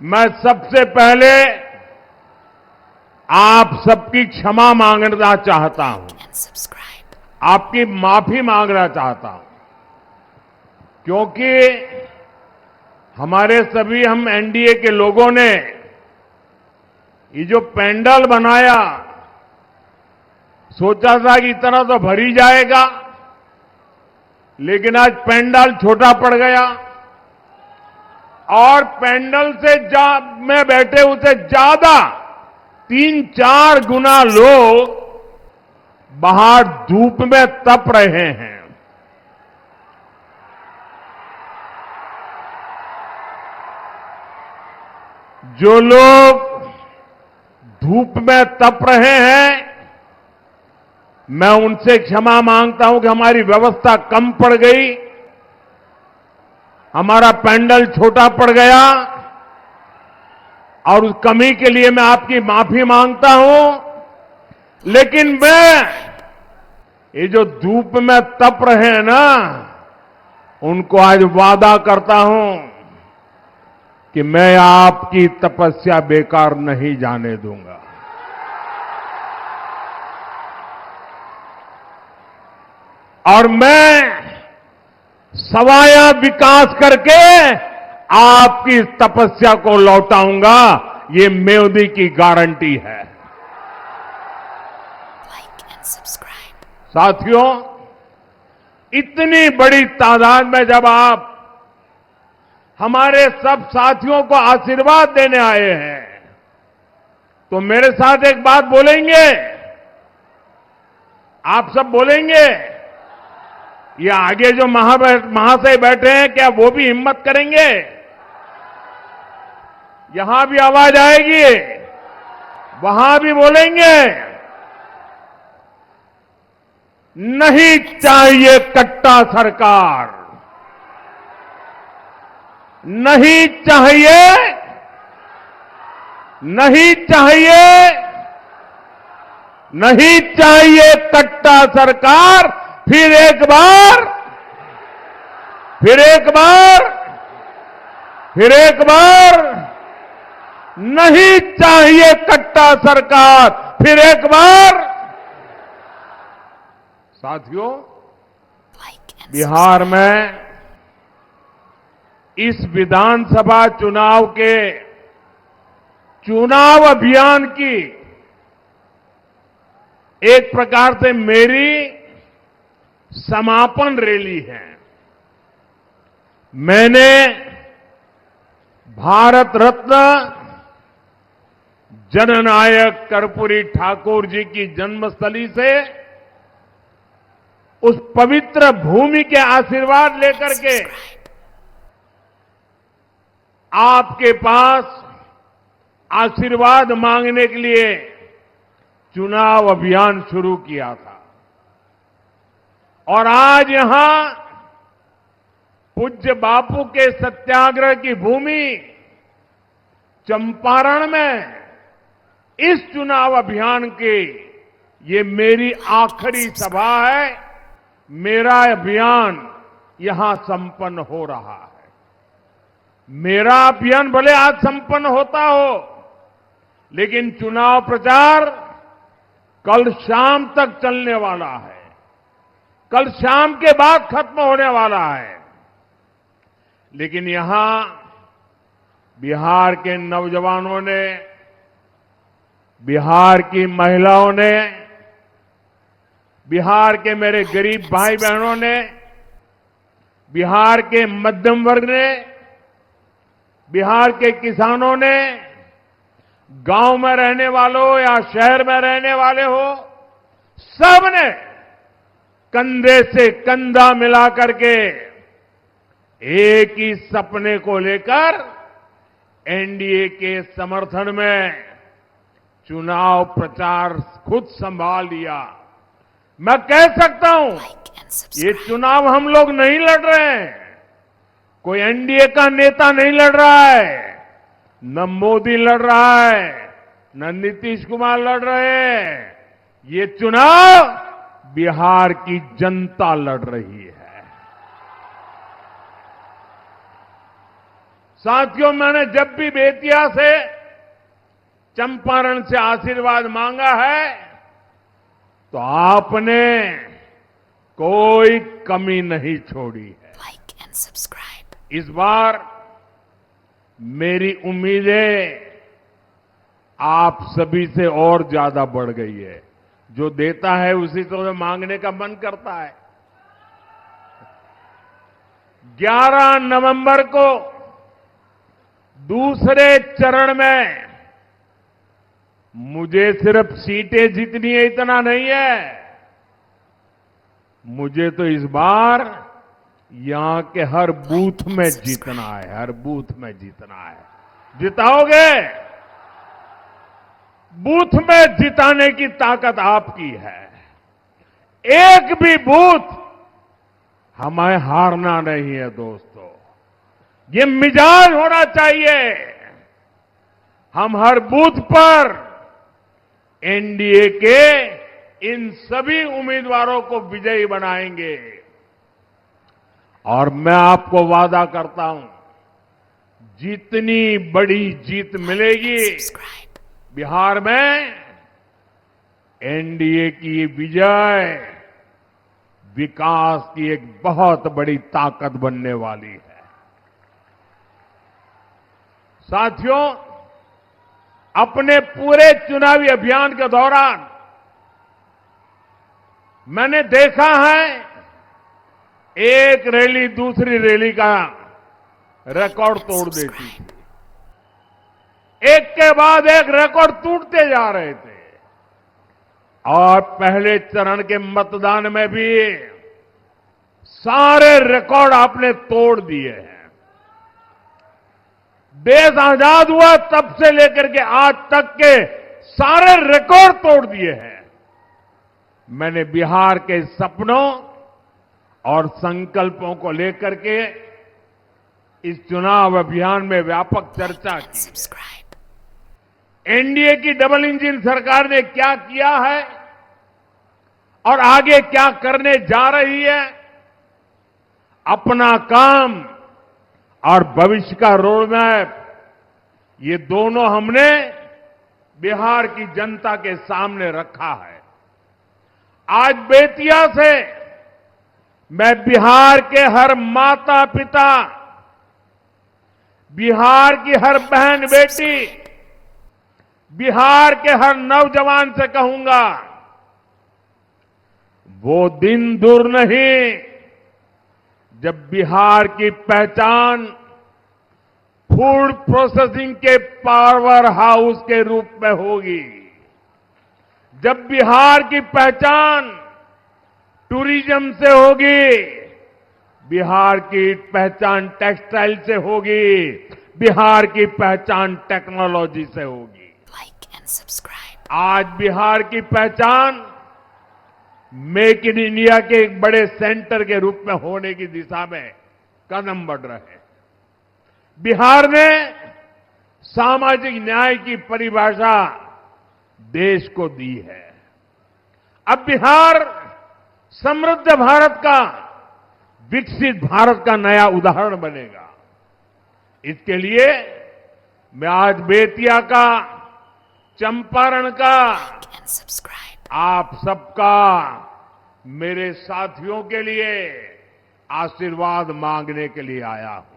मैं सबसे पहले आप सबकी क्षमा मांगना चाहता हूं, आपकी माफी मांगना चाहता हूं, क्योंकि हमारे सभी हम एनडीए के लोगों ने ये जो पेंडल बनाया, सोचा था कि इतना तो भर ही जाएगा, लेकिन आज पेंडल छोटा पड़ गया और पेंडल से में बैठे उसे ज्यादा 3-4 गुना लोग बाहर धूप में तप रहे हैं। जो लोग धूप में तप रहे हैं, मैं उनसे क्षमा मांगता हूं कि हमारी व्यवस्था कम पड़ गई, हमारा पेंडल छोटा पड़ गया और उस कमी के लिए मैं आपकी माफी मांगता हूं। लेकिन मैं ये जो धूप में तप रहे हैं ना, उनको आज वादा करता हूं कि मैं आपकी तपस्या बेकार नहीं जाने दूंगा। और मैं सवाया विकास करके आपकी तपस्या को लौटाऊंगा, ये मोदी की गारंटी है। साथियों, इतनी बड़ी तादाद में जब आप हमारे सब साथियों को आशीर्वाद देने आए हैं, तो मेरे साथ एक बात बोलेंगे? आप सब बोलेंगे? ये आगे जो महाशय बैठे हैं, क्या वो भी हिम्मत करेंगे? यहां भी आवाज आएगी, वहां भी बोलेंगे? नहीं चाहिए कट्टा सरकार, नहीं चाहिए, नहीं चाहिए, नहीं चाहिए कट्टा सरकार। फिर एक बार, फिर एक बार, फिर एक बार, नहीं चाहिए कट्टा सरकार, फिर एक बार। साथियों, बिहार में इस विधानसभा चुनाव के चुनाव अभियान की एक प्रकार से मेरी समापन रैली है। मैंने भारत रत्न जननायक कर्पूरी ठाकुर जी की जन्मस्थली से उस पवित्र भूमि के आशीर्वाद लेकर के आपके पास आशीर्वाद मांगने के लिए चुनाव अभियान शुरू किया था। और आज यहां पूज्य बापू के सत्याग्रह की भूमि चंपारण में इस चुनाव अभियान की ये मेरी आखिरी सभा है। मेरा अभियान यहां संपन्न हो रहा है। मेरा अभियान भले आज संपन्न होता हो, लेकिन चुनाव प्रचार कल शाम तक चलने वाला है, कल शाम के बाद खत्म होने वाला है। लेकिन यहां बिहार के नौजवानों ने, बिहार की महिलाओं ने, बिहार के मेरे गरीब भाई बहनों ने, बिहार के मध्यम वर्ग ने, बिहार के किसानों ने, गांव में रहने वालों या शहर में रहने वाले हो, सबने कंधे से कंधा मिला करके एक ही सपने को लेकर एनडीए के समर्थन में चुनाव प्रचार खुद संभाल लिया। मैं कह सकता हूं, ये चुनाव हम लोग नहीं लड़ रहे हैं, कोई एनडीए का नेता नहीं लड़ रहा है, न मोदी लड़ रहा है, न नीतीश कुमार लड़ रहे हैं। ये चुनाव बिहार की जनता लड़ रही है। साथियों, मैंने जब भी बेतिया से, चंपारण से आशीर्वाद मांगा है तो आपने कोई कमी नहीं छोड़ी है। Like and subscribe. इस बार मेरी उम्मीदें आप सभी से और ज्यादा बढ़ गई है। जो देता है उसी से मांगने का मन करता है। 11 नवंबर को दूसरे चरण में मुझे सिर्फ सीटें जीतनी है इतना नहीं है, मुझे तो इस बार यहां के हर बूथ में जीतना है, हर बूथ में जीतना है। जिताओगे? बूथ में जिताने की ताकत आपकी है। एक भी बूथ हमें हारना नहीं है दोस्तों। ये मिजाज होना चाहिए। हम हर बूथ पर एनडीए के इन सभी उम्मीदवारों को विजयी बनाएंगे। और मैं आपको वादा करता हूं, जितनी बड़ी जीत मिलेगी Subscribe. बिहार में, एनडीए की विजय विकास की एक बहुत बड़ी ताकत बनने वाली है। साथियों, अपने पूरे चुनावी अभियान के दौरान मैंने देखा है एक रैली दूसरी रैली का रिकॉर्ड तोड़ देती थी। एक के बाद एक रिकॉर्ड टूटते जा रहे थे। और पहले चरण के मतदान में भी सारे रिकॉर्ड आपने तोड़ दिए हैं। देश आजाद हुआ तब से लेकर के आज तक के सारे रिकॉर्ड तोड़ दिए हैं। मैंने बिहार के सपनों और संकल्पों को लेकर के इस चुनाव अभियान में व्यापक चर्चा की है। Subscribe. एनडीए की डबल इंजन सरकार ने क्या किया है और आगे क्या करने जा रही है, अपना काम और भविष्य का रोड मैप, ये दोनों हमने बिहार की जनता के सामने रखा है। आज बेतिया से मैं बिहार के हर माता पिता, बिहार की हर बहन बेटी, बिहार के हर नौजवान से कहूंगा, वो दिन दूर नहीं जब बिहार की पहचान फूड प्रोसेसिंग के पावर हाउस के रूप में होगी, जब बिहार की पहचान टूरिज्म से होगी, बिहार की पहचान टेक्सटाइल से होगी, बिहार की पहचान टेक्नोलॉजी से होगी। Like and subscribe. आज बिहार की पहचान मेक इन इंडिया के एक बड़े सेंटर के रूप में होने की दिशा में कदम बढ़ रहे हैं। बिहार ने सामाजिक न्याय की परिभाषा देश को दी है। अब बिहार समृद्ध भारत का, विकसित भारत का नया उदाहरण बनेगा। इसके लिए मैं आज बेतिया का, चंपारण का, Like and subscribe. आप सबका, मेरे साथियों के लिए आशीर्वाद मांगने के लिए आया हूं।